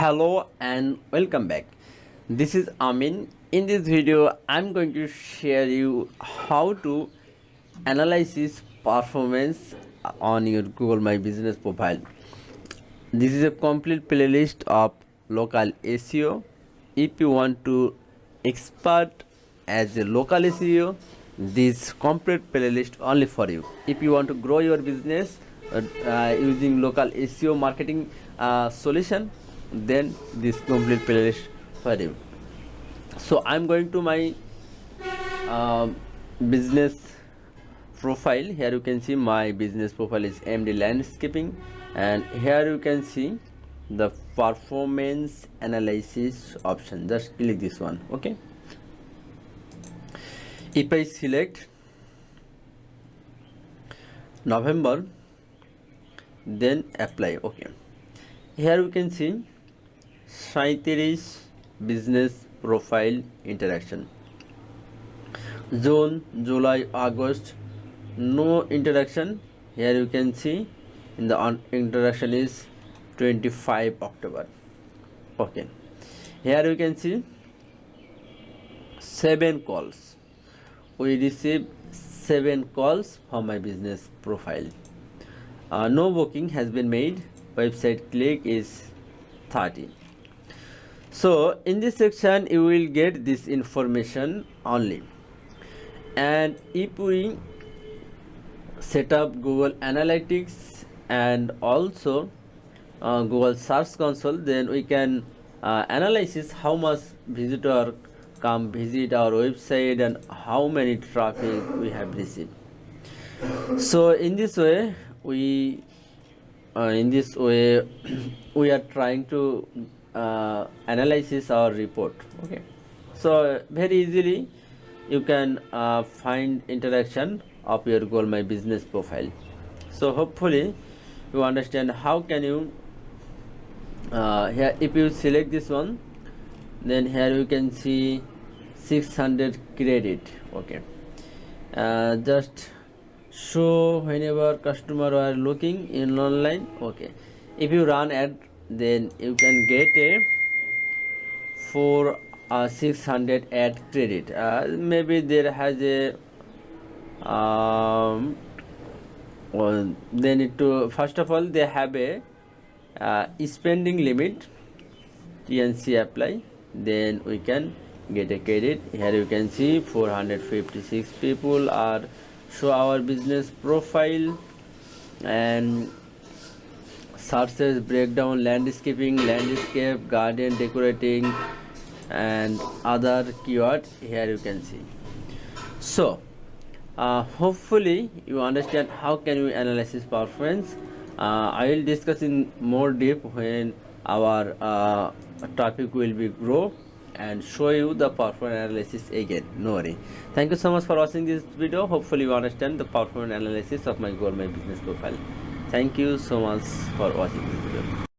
Hello and welcome back. This is Amin. In this video, I'm going to share you how to analyze this performance on your Google My Business profile. This is a complete playlist of local SEO. If you want to expert as a local SEO, this complete playlist only for you. If you want to grow your business using local SEO marketing solution, then this complete playlist for you. So I'm going to my business profile. Here you can see my business profile is MD landscaping, and here you can see the performance analysis option. Just click this one. Okay, if I select November, then apply. Okay, here you can see 37 business profile interaction. June, July, August, no interaction. Here you can see in the interaction is 25 October. Okay, here you can see 7 calls. We received 7 calls from my business profile. No booking has been made. Website click is 30. So in this section you will get this information only. And if we set up Google Analytics and also Google Search Console, then we can analyze how much visitor come visit our website and how many traffic we have received. So in this way we we are trying to analyze our report. Okay, so very easily you can find interaction of your Google My Business profile. So hopefully you understand how can you here if you select this one, then here you can see 600 credit. Okay, just show whenever customer are looking in online. Okay, if you run ad, then you can get a 600 ad credit. Maybe there has a well, they need to, first of all they have a spending limit, TNC apply, then we can get a credit. Here you can see 456 people are show our business profile, and searches breakdown landscaping, landscape, garden decorating and other keyword. Here you can see. So hopefully you understand how can we analyze this performance. I will discuss in more deep when our topic will be grow and show you the performance analysis again. No worry. Thank you so much for watching this video. Hopefully you understand the performance analysis of my Google My Business profile. Thank you so much for watching this video.